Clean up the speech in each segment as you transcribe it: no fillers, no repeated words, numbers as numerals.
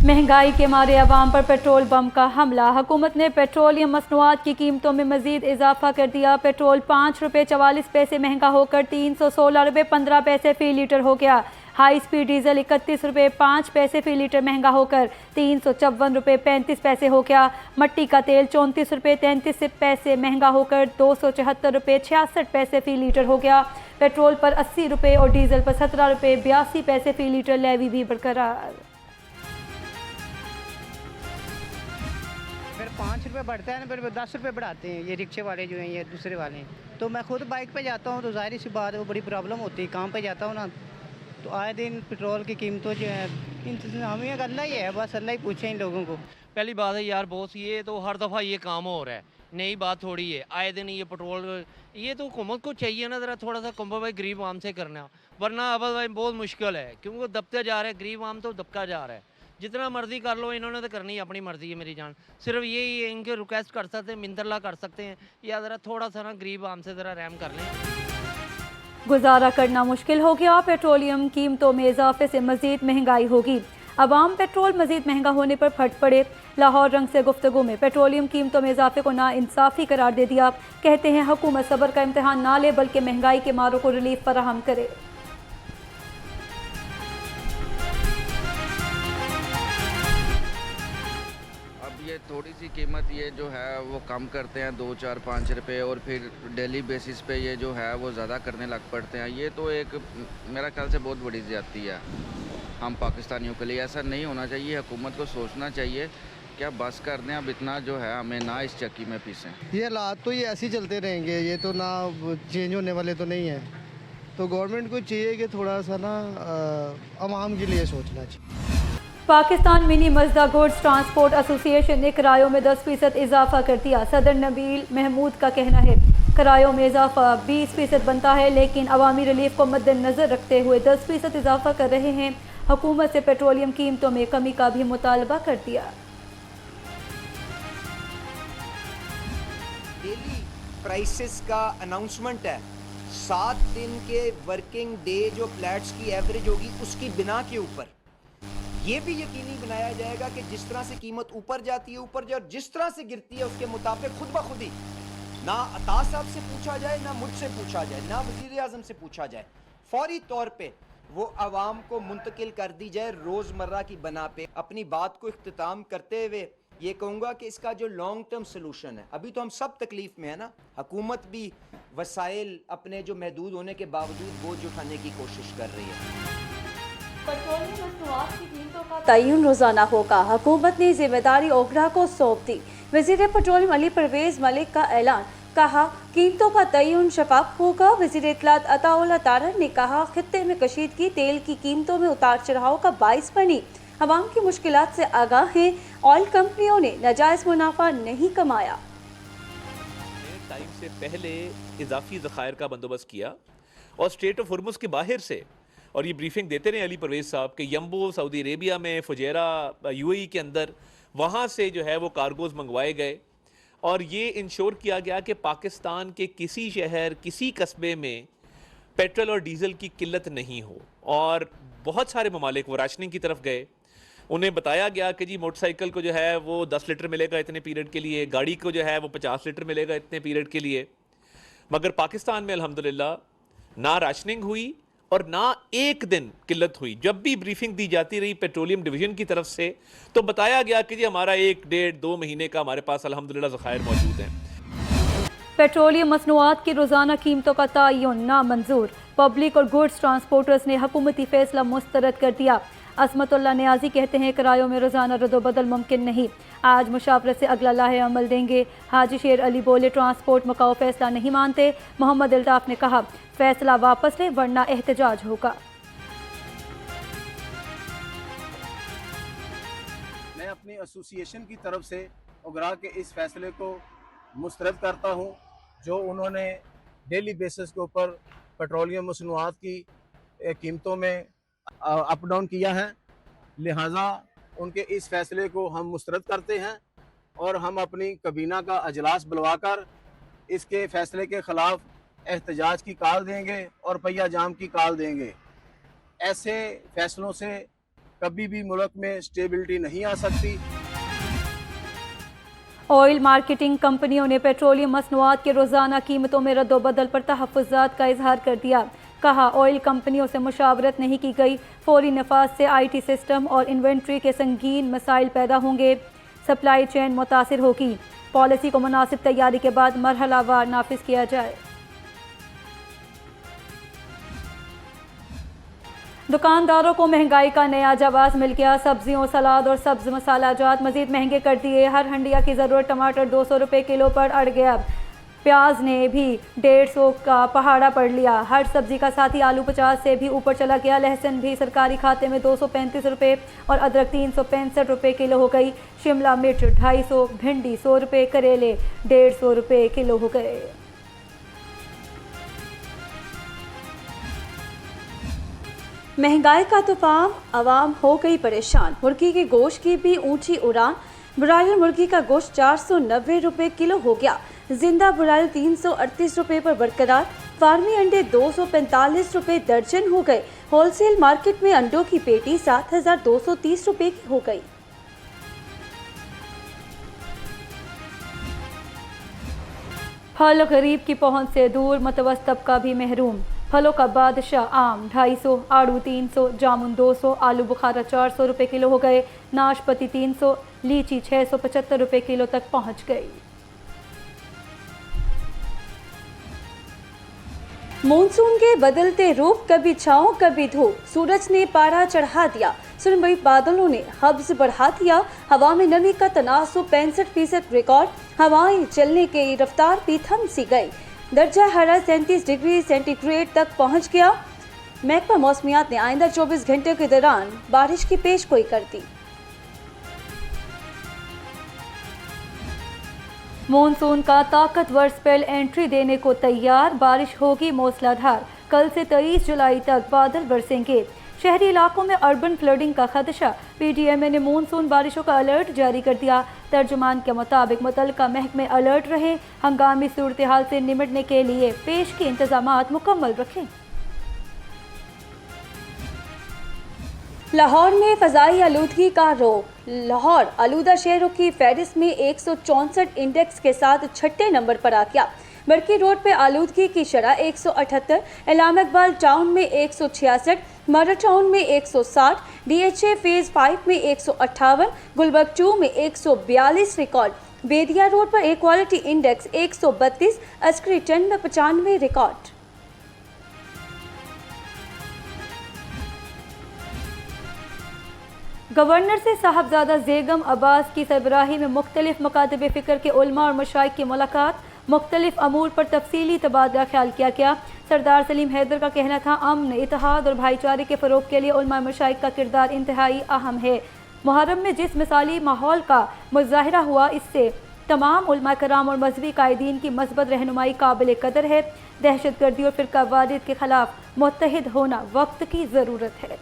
महंगाई के मारे अवाम पर पेट्रोल बम का हमला। हुकूमत ने पेट्रोलियम मसनूआत की कीमतों में मजीद इजाफा कर दिया। पेट्रोल 5 रुपये 44 पैसे महंगा होकर 316 रुपये 15 पैसे फ़ी लीटर हो गया। हाई स्पीड डीजल 31 रुपये 5 पैसे फ़ी लीटर महंगा होकर 354 रुपये 35 पैसे हो गया। मट्टी का तेल 34 रुपये 33 पैसे महंगा होकर 274 रुपये 66 पैसे फ़ी लीटर हो गया। पेट्रोल पर 80 रुपये और डीजल पर 17 रुपये 82 पैसे फ़ी लीटर लेवी भी बरकरार। फिर 5 रुपये बढ़ता है ना, फिर 10 रुपये बढ़ाते हैं ये रिक्शे वाले जो हैं, ये दूसरे वाले हैं। तो मैं खुद बाइक पे जाता हूँ तो जाहिर सी बात है वो बड़ी प्रॉब्लम होती है। काम पे जाता हूँ ना तो आए दिन पेट्रोल की कीमतों जो है इंतजामिया का अल्लाह ही है, बस अल्लाह ही पूछे इन लोगों को। पहली बात है यार बॉस, ये तो हर दफ़ा ये काम हो रहा है, नई बात थोड़ी है। आए दिन ये पेट्रोल, ये तो हुकूमत को चाहिए ना ज़रा थोड़ा सा कॉम्प्रोमाइज़ गरीब आम से करना, वरना अब भाई बहुत मुश्किल है, क्योंकि वो दबता जा रहा है, गरीब आम तो दबका जा रहा है। जितना मर्जी कर लो, इन्होंने तो करनी है अपनी मर्जी है मेरी जान। सिर्फ यही है, इनके रिक्वेस्ट कर सकते हैं, मिंतरला कर सकते हैं, या ज़रा थोड़ा सा ना गरीब आम से ज़रा रहम कर लें। गुजारा करना मुश्किल हो गया। पेट्रोलियम कीमतों में इजाफे से मजीद महंगाई होगी। अवाम पेट्रोल मजीद महंगा होने पर फट पड़े। लाहौर रंग से गुफ्तगू में पेट्रोलियम कीमतों में इजाफे को नाइंसाफ़ी करार दे दिया। कहते हैं हुकूमत सब्र का इम्तहान ना ले बल्कि महंगाई के मारों को रिलीफ फराहम करे। ये थोड़ी सी कीमत ये जो है वो कम करते हैं 2 4 5 रुपए, और फिर डेली बेसिस पे ये जो है वो ज़्यादा करने लग पड़ते हैं। ये तो एक मेरा ख्याल से बहुत बड़ी ज़्यादती है हम पाकिस्तानियों के लिए। ऐसा नहीं होना चाहिए, हुकूमत को सोचना चाहिए क्या बस कर दें, अब इतना जो है हमें ना इस चक्की में पीसें। ये हालात तो ये ऐसे ही चलते रहेंगे, ये तो ना चेंज होने वाले तो नहीं हैं। तो गवर्नमेंट को चाहिए कि थोड़ा सा ना आवाम के लिए सोचना चाहिए। Pakistan mini मजदा goods transport association ने किरायों में 10% इजाफा कर दिया। सदर नबील महमूद का कहना है किरायों में इजाफा 20% बनता है, लेकिन अवामी रिलीफ को मद्देनजर रखते हुए 10% इजाफा कर रहे हैं। हुकूमत से पेट्रोलियम कीमतों में कमी का भी मुतालबा कर दिया। डेली प्राइसेस का अनाउंसमेंट है, 7 दिन के वर्किंग डे जो फ्लैट्स की एवरेज होगी उसकी बिना के ऊपर ये भी यकीनी बनाया जाएगा कि जिस तरह से कीमत ऊपर जाती है ऊपर जाए, और जिस तरह से गिरती है उसके मुताबिक खुद ब खुद ही ना अता साहब से पूछा जाए, ना मुझसे पूछा जाए, ना वज़ीर आज़म से पूछा जाए, फौरी तौर पे वो आवाम को मुंतकिल कर दी जाए रोज़मर्रा की बना पे। अपनी बात को इख्तिताम करते हुए ये कहूँगा कि इसका जो लॉन्ग टर्म सोल्यूशन है, अभी तो हम सब तकलीफ में है ना, हुकूमत भी वसाइल अपने जो महदूद होने के बावजूद बोझ उठाने की कोशिश कर रही है। पेट्रोलियम मसनूआत की कीमतों का तयन रोजाना होगा। हुकूमत ने जिम्मेदारी ओगरा को सौंप दी। वज़ीर पेट्रोलियम अली परवेज मलिक का ऐलान, कहा कीमतों का तयन शफाफ होगा। वज़ीर इत्तलात अताउल्लाह तारर ने कहा खित्ते में कशीदगी तेल की कीमतों में उतार चढ़ाव का बाइस बनी। अवाम की मुश्किलात से आगाह हैं। ऑयल कंपनियों ने नाजायज़ मुनाफा नहीं कमाया। टाइम से पहले इजाफी ज़खायर का बंदोबस्त किया और स्ट्रेट ऑफ हुर्मुज़ के बाहर से, और ये ब्रीफिंग देते रहे अली परवेज साहब के यम्बो सऊदी अरेबिया में, फुजैरा यूएई के अंदर, वहाँ से जो है वो कार्गोज़ मंगवाए गए और ये इंश्योर किया गया कि पाकिस्तान के किसी शहर किसी कस्बे में पेट्रोल और डीज़ल की किल्लत नहीं हो। और बहुत सारे ममालिक वो राशनिंग की तरफ गए, उन्हें बताया गया कि जी मोटरसाइकिल को जो है वो 10 लीटर मिलेगा इतने पीरियड के लिए, गाड़ी को जो है वो 50 लीटर मिलेगा इतने पीरियड के लिए। मगर पाकिस्तान में अल्हम्दुलिल्लाह ना राशनिंग हुई और ना एक दिन किल्लत हुई। जब भी ब्रीफिंग दी जाती रही पेट्रोलियम डिवीजन की तरफ से तो बताया गया कि जी हमारा 1 डेढ़ 2 महीने का हमारे पास अल्हम्दुलिल्लाह ज़खायर मौजूद हैं। पेट्रोलियम मसनूआत की रोज़ाना कीमतों का तयन नामंजूर। पब्लिक और गुड्स ट्रांसपोर्टर्स ने हुकूमती फैसला मुस्तरद कर दिया। असमतुल्लाह नियाजी कहते हैं किरायों में रोज़ाना रद्दोबदल मुमकिन नहीं। आज मुशावरत से अगला लाहे अमल देंगे। हाजी शेर अली बोले ट्रांसपोर्ट मकाऊ फैसला नहीं मानते। मोहम्मद अल्ताफ़ ने कहा फैसला वापस लें वरना एहतजाज होगा। मैं अपनी एसोसिएशन की तरफ से उगरा के इस फैसले को मुस्तरद करता हूँ जो उन्होंने डेली बेसिस के ऊपर पेट्रोलियम मसनूआत की कीमतों में अप डाउन किया है। लिहाजा उनके इस फैसले को हम मुस्तरद करते हैं और हम अपनी कबीना का अजलास बुलवाकर इसके फैसले के ख़िलाफ़ एहतजाज की कॉल देंगे और पहिया जाम की कॉल देंगे। ऐसे फैसलों से कभी भी मुल्क में स्टेबिलिटी नहीं आ सकती। ऑयल मार्केटिंग कंपनियों ने पेट्रोलियम मसनूआत के रोज़ाना कीमतों में रद्दोबदल पर तहफ़्फ़ुज़ात का इजहार कर दिया। कहा, ऑयल कंपनियों से मुशावरत नहीं की गई, फौरी नफाज से IT सिस्टम और इन्वेंट्री के संगीन मसाइल पैदा होंगे, सप्लाई चेन मुतासिर होगी। पॉलिसी को मुनासिब तैयारी के बाद मरहलावार नाफिज किया जाए। दुकानदारों को महंगाई का नया जवाब मिल गया। सब्जियों, सलाद और सब्ज मसाला जात मजीद महंगे कर दिए। हर हंडिया की ज़रूरत टमाटर 200 रुपये किलो पर अड़ गया। प्याज ने भी 150 का पहाड़ा पड़ लिया। हर सब्जी का साथी आलू 50 से भी ऊपर चला गया। लहसुन भी सरकारी खाते में 235 रुपये और अदरक 365 रुपये किलो हो गई। शिमला मिर्च 250, भिंडी 100 रुपये, करेले 150 रुपये किलो हो गए। महंगाई का तूफान, आवाम हो गई परेशान। मुर्गी के गोश्त की भी ऊंची उड़ान। ब्रायलर मुर्गी का गोश्त 490 रुपये किलो हो गया। जिंदा ब्रायलर 338 रुपये पर बरकरार। फार्मी अंडे 245 रुपये दर्जन हो गए। होलसेल मार्केट में अंडों की पेटी 7230 रुपये की हो गई। फल गरीब की पहुंच से दूर, मुतवस्सित तबका भी महरूम। फलों का बादशाह आम 250, आड़ू 300, जामुन 200, आलू बुखारा 400 रुपये किलो हो गए। नाशपाती 300, लीची 675 रुपये किलो तक पहुंच गई। मॉनसून के बदलते रूप, कभी छाँव कभी धूप। सूरज ने पारा चढ़ा दिया, सुरमई बादलों ने हब्स बढ़ा दिया। हवा में नमी का तनासुब 65% रिकॉर्ड। हवाएं चलने की रफ्तार भी थम सी गई। दर्जा हरारत 37 डिग्री सेंटीग्रेड तक पहुंच गया। महकमा मौसमियात ने आइंदा 24 घंटे के दौरान बारिश की पेशगोई कर दी। मॉनसून का ताकतवर स्पेल एंट्री देने को तैयार। बारिश होगी मूसलाधार। कल से 23 जुलाई तक बादल बरसेंगे। शहरी इलाकों में अर्बन फ्लडिंग का खदशा। PDMA ने मॉनसून बारिशों का अलर्ट जारी कर दिया। तर्जुमान के मुताबिक मुतल्लिका महकमे अलर्ट रहे। हंगामी सूरत हाल से निपटने के लिए पेश के इंतजामात मुकम्मल रखें। लाहौर में फ़ज़ाई आलूदगी का रोक। लाहौर आलूदा शहरों की फहरिस्त में 164 इंडेक्स के साथ 6ठे नंबर पर आ गया। बरकी रोड पर आलूदगी की शरह 178, इलाम इकबाल टाउन में 166, मरा टाउन में 160, DHA फेज़ 5 में 158, गुलबर्ग 2 में 142 रिकॉर्ड। बेदिया रोड पर एयर क्वालिटी इंडेक्स 132, अस्करी 10 में 95 रिकॉर्ड। गवर्नर से साहबजादा ज़ेगम अब्बास की सरबराही में मुख्तलिफ मकातब फ़िक्र के उलमा और मशाइख की मुलाकात। मुख्तलिफ अमूर पर तफसीली तबादला ख्याल किया गया। सरदार सलीम हैदर का कहना था, अमन, इत्तेहाद और भाईचारे के फ़रोग के लिए उलमा मशाइख का किरदार इंतहाई अहम है। मुहर्रम में जिस मिसाली माहौल का मुजाहिरा हुआ, इससे तमाम उलमा कराम और मजहबी कायदीन की मस्बत रहनुमाई काबिल कदर है। दहशतगर्दी और फ़िरकावारियत के खिलाफ मुत्तहिद होना वक्त की ज़रूरत है।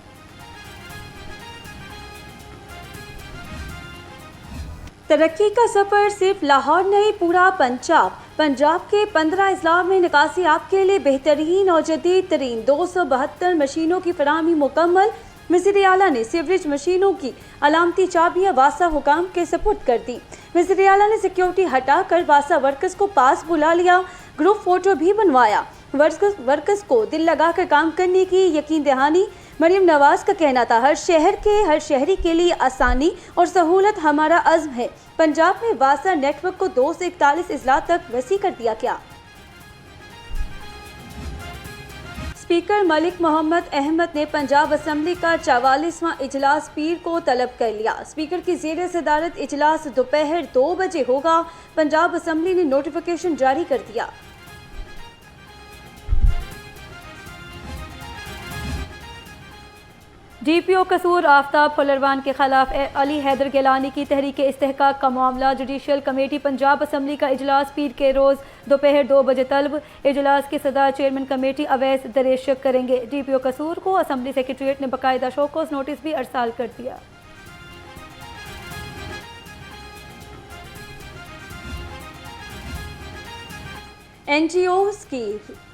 तरक्की का सफ़र सिर्फ लाहौर नहीं, पूरा पंजाब। पंजाब के 15 अजला में निकासी आपके लिए बेहतरीन और जदीद तरीन 272 मशीनों की फराहमी मुकम्मल। वज़ीर आला ने सीवरेज मशीनों की अलामती चाबियाँ वासा हुकाम के सपुर्द कर दी। वज़ीर आला ने सिक्योरिटी हटाकर वासा वर्कर्स को पास बुला लिया। ग्रुप फोटो भी बनवाया। वर्कर्स को दिल लगाकर काम करने की यकीन दहानी। मरीम नवाज का कहना था, हर शहर के हर शहरी के लिए आसानी और सहूलत हमारा अज़्म है। पंजाब में वासा नेटवर्क को 2 से 41 अजला तक वसी कर दिया गया। स्पीकर मलिक मोहम्मद अहमद ने पंजाब असम्बली का 44वां इजलास पीर को तलब कर लिया। स्पीकर की ज़ेर सदारत इजलास दोपहर 2 बजे होगा। पंजाब असम्बली ने नोटिफिकेशन जारी कर दिया। DPO कसूर आफ्ताब फुलरवान के खिलाफ अली हैदर गिलानी की तहरीक इस्तेहकाक का मामला। जुडिशल कमेटी पंजाब असम्बली का इजलास पीर के रोज़ दोपहर 2 बजे तलब। इजलास की सदार चेयरमैन कमेटी अवैस दरेशक करेंगे। DPO कसूर को असम्बली सेक्रेटरीट ने बाकायदा शोकॉज नोटिस भी अरसाल कर दिया। NGOs की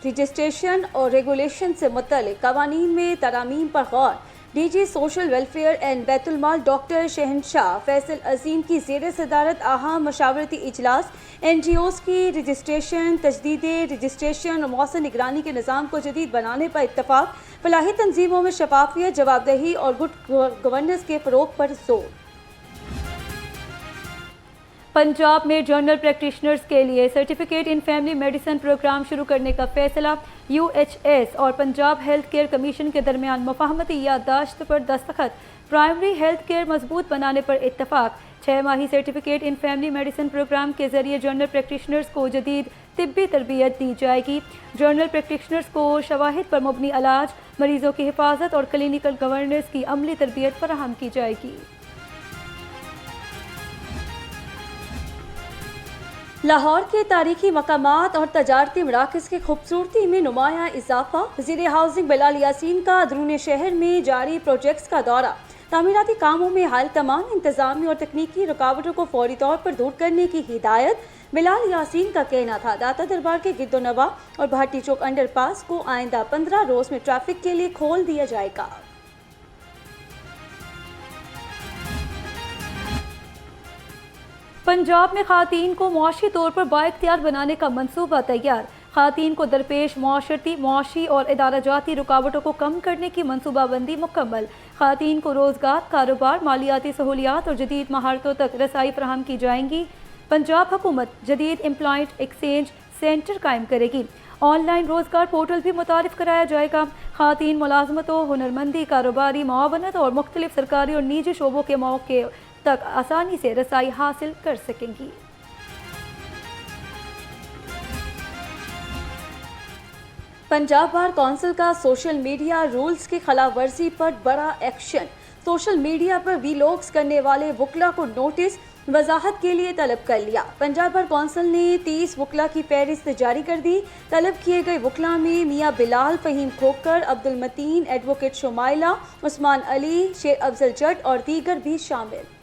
रजिस्ट्रेशन और रेगुलेशन से मुतल्लिक कवानीन में तरामीम पर गौर। DG social welfare and Baitulmal doctor Shahanshah Faisal अजीम की ज़ेर सदारत अहम मशावरती इजलास NGOs की रजिस्ट्रेशन, तजदीद रजिस्ट्रेशन और मौसम निगरानी के निज़ाम को जदीद बनाने पर इत्तफाक, फलाही तंजीमों में शफाफियत, जवाबदेही और गुड गवर्नेंस के फ़रोग पर जोर। पंजाब में जनरल प्रैक्टिशनर्स के लिए certificate in family medicine program शुरू करने का फैसला। UHS और पंजाब हेल्थ केयर कमीशन के दरमियान मुफाहमती याददाश्त पर दस्तखत। प्राइमरी हेल्थ केयर मजबूत बनाने पर इत्तफाक। 6 माही certificate in family medicine programme के जरिए जनरल प्रैक्टिशनर्स को जदीद तिब्बी तरबियत दी जाएगी। जनरल प्रैक्टिशनर्स को शवाहिद पर मुबनी इलाज, मरीजों की हिफाजत और क्लिनिकल गवर्नेंस की अमली तरबियत फराहम की जाएगी। लाहौर के तारीखी मकामात और तजारती मराकज़ की खूबसूरती में नुमाया इजाफा। वज़ीर हाउसिंग बिलाल यासीन का अंदरूनी शहर में जारी प्रोजेक्ट्स का दौरा। तामीराती कामों में हाल तमाम इंतजामी और तकनीकी रुकावटों को फौरी तौर पर दूर करने की हिदायत। बिलाल यासीन का कहना था दाता दरबार के गिद्दोनवा और भाटी चौक अंडरपास को आइंदा 15 रोज में ट्रैफिक के लिए खोल दिया जाएगा। पंजाब में खातीन को मुआशी तौर पर बाइख्तियार बनाने का मंसूबा तैयार। खातीन को दरपेश मुआशी और इदाराजाती रुकावटों को कम करने की मनसूबाबंदी मुकम्मल। खातीन को रोज़गार, कारोबार, मालियाती सहूलियात और जदीद महारतों तक रसाई फराहम की जाएंगी। पंजाब हुकूमत जदीद एम्प्लॉयमेंट एक्सचेंज सेंटर कायम करेगी। ऑनलाइन रोज़गार पोर्टल भी मुतारिफ कराया जाएगा। खातीन मुलाजमतों, हुनरमंदी, कारोबारी मुआवनत और मुख्तलिफ सरकारी और निजी शोबों के मौके तक आसानी से रसाई हासिल कर सकेंगी। पंजाब बार कौंसिल का सोशल मीडिया रूल्स की खिलाफ वर्जी पर बड़ा एक्शन। सोशल मीडिया पर वीलॉग्स करने वाले वकला को नोटिस वजाहत के लिए तलब कर लिया। पंजाब बार कौंसिल ने 30 वकला की फहरिस्त जारी कर दी। तलब किए गए वकला में मियाँ बिलाल, फ़हीम खोकर, अब्दुल मतीन, एडवोकेट शुमाइला, उस्मान अली, शेर अफजल जट और दीगर भी शामिल।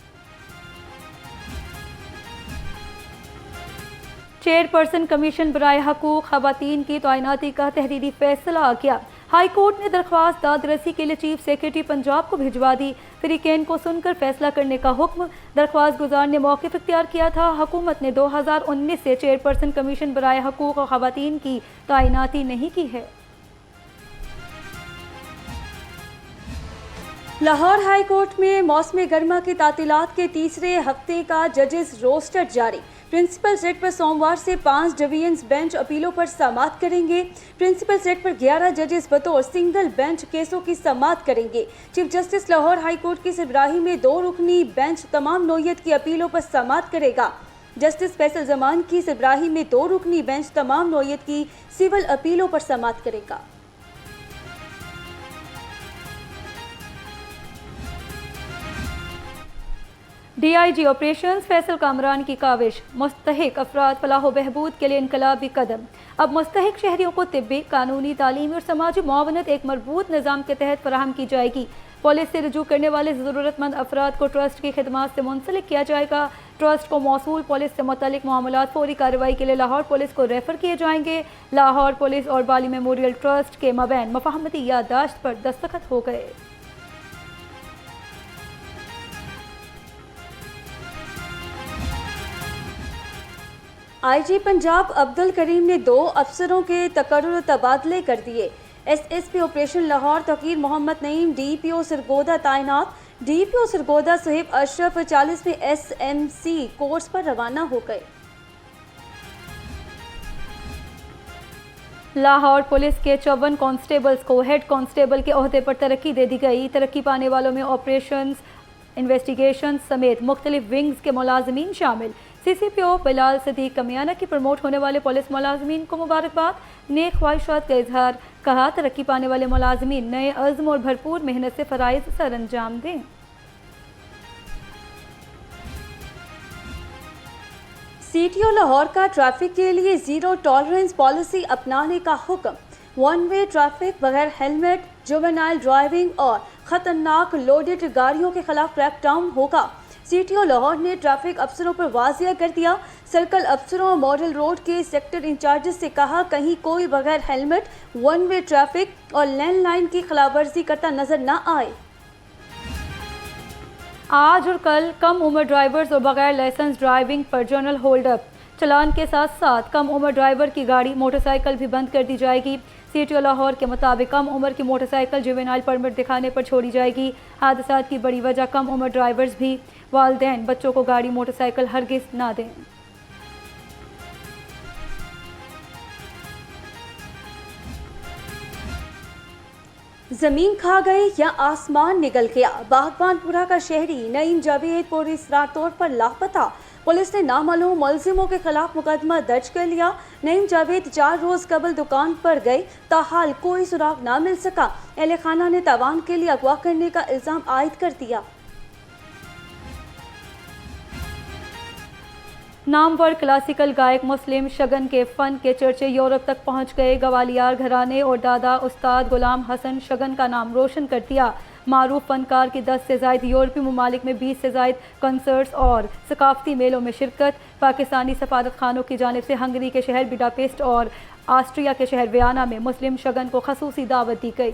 चेयरपर्सन कमीशन बराए हकूक़ ख़वातीन की तैनाती का तहरीरी फैसला आ गया। हाई कोर्ट ने दरख्वास्त दादरसी के लिए चीफ सेक्रेटरी पंजाब को भिजवा दी। फ़रीक़ैन को सुनकर फैसला करने का हुक्म। दरख्वास्त गुजार ने मौक़िफ़ इख्तियार किया था। हुकूमत ने 2019 से चेयरपर्सन कमीशन बराए हकूक़ और ख़वातीन की तैनाती नहीं की है। लाहौर हाई कोर्ट में मौसम गर्मा की तातीलात के तीसरे हफ्ते का जजेस रोस्टर जारी। प्रिंसिपल सेट पर सोमवार से 5 डिवीजन्स बेंच अपीलों पर समाअत करेंगे। प्रिंसिपल सेट पर 11 जजेस बतौर सिंगल बेंच केसों की समाअत करेंगे। Chief justice Lahore high court की सरबराही में 2 रुकनी बेंच तमाम नौयत की अपीलों पर समाअत करेगा। जस्टिस फैसल जमान की सरबराही में 2 रुकनी बेंच तमाम नौयत की सिविल अपीलों पर समाअत करेगा। DIG ऑपरेशंस फैसल कामरान की काविश। मुस्तहिक अफराद फलाह बहबूद के लिए इनकलाबी कदम। अब मुस्तहिक शहरियों को तिब्बी, कानूनी, तालीमी और समाजी मुआवनत एक मरबूत निज़ाम के तहत फराहम की जाएगी। पुलिस से रजू करने वाले ज़रूरतमंद अफराद को ट्रस्ट की खिदमात से मुंसलिक किया जाएगा। ट्रस्ट को मौसूल पुलिस से मुतल्लिक मामलात फौरी कार्रवाई के लिए लाहौर पुलिस को रेफर किए जाएंगे। लाहौर पुलिस और बाली मेमोरियल ट्रस्ट के मबैन मुफाहमती याददाश्त पर दस्तखत हो गए। IG पंजाब अब्दुल करीम ने 2 अफसरों के तकर्रुर तबादले कर दिए। SSP ऑपरेशन लाहौर तकीर मोहम्मद नईम DPO सरगोदा तैनात। DPO सरगोदा सुहेब अशरफ 40वें SMC कोर्स पर रवाना हो गए। लाहौर पुलिस के 54 कांस्टेबल्स को हेड कांस्टेबल के ओहदे पर तरक्की दे दी गई। तरक्की पाने वालों में ऑपरेशंस, इन्वेस्टिगेशन समेत मुख्तलिफ विंग्स के मुलाजमीन शामिल। CCPO बिलाल सदीक कमियाना की प्रमोट होने वाले पुलिस मुलाजमीन को मुबारकबाद। नेक ख्वाहिशात का इजहार। कहा तरक्की पाने वाले मुलाजमीन नए अज़्म और भरपूर मेहनत से फ़राइज़ सर अंजाम दें। CTO लाहौर का ट्रैफिक के लिए ज़ीरो टॉलरेंस पॉलिसी अपनाने का हुक्म। 1 वे ट्रैफिक, बगैर हेलमेट, जुवेनाइल ड्राइविंग और ख़तरनाक लोडेड गाड़ियों के खिलाफ क्रैकडाउन होगा। CTO लाहौर ने ट्रैफिक अफसरों पर वाजिया कर दिया। सर्कल अफसरों और मॉडल रोड के सेक्टर इंचार्जेस से कहा कहीं कोई बगैर हेलमेट, 1 वे ट्रैफिक और लेन लाइन की खिलाफवर्जी करता नजर न आए। आज और कल कम उम्र ड्राइवर्स और बगैर लाइसेंस ड्राइविंग पर जनरल होल्ड अप। चलान के साथ साथ कम उम्र ड्राइवर की गाड़ी मोटरसाइकिल भी बंद कर दी जाएगी। सीटीओ लाहौर के मुताबिक कम उम्र की मोटरसाइकिल जुवेनाइल परमिट दिखाने पर छोड़ी जाएगी। हादसात की बड़ी वजह कम उम्र ड्राइवर्स भी। वालिदैन बच्चों को गाड़ी मोटरसाइकिल हरगिज़ ना दें। जमीन खा गई या आसमान निगल गया, बागबानपुरा का शहरी नईम जावेद पुलिस तौर पर लापता। पुलिस ने नामालूम मुलजिमों के खिलाफ मुकदमा दर्ज कर लिया। नईम जावेद 4 रोज कबल दुकान पर गए, ताहाल कोई सुराग ना मिल सका। अहले खाना ने तवान के लिए अगवा करने का इल्जाम आयद कर दिया। नामवर क्लासिकल गायक मुस्लिम शगन के फ़न के चर्चे यूरोप तक पहुंच गए। गवालियार घराने और दादा उस्ताद गुलाम हसन शगन का नाम रोशन कर दिया। मारूफ फनकार की 10 से ज़ायद यूरोपीय ममालिक में 20 से ज़ायद कंसर्ट्स और सकाफती मेलों में शिरकत। पाकिस्तानी सफारत खानों की जानिब से हंगरी के शहर बुडापेस्ट और ऑस्ट्रिया के शहर वियना में मुस्लिम शगन को खसूसी दावत दी गई।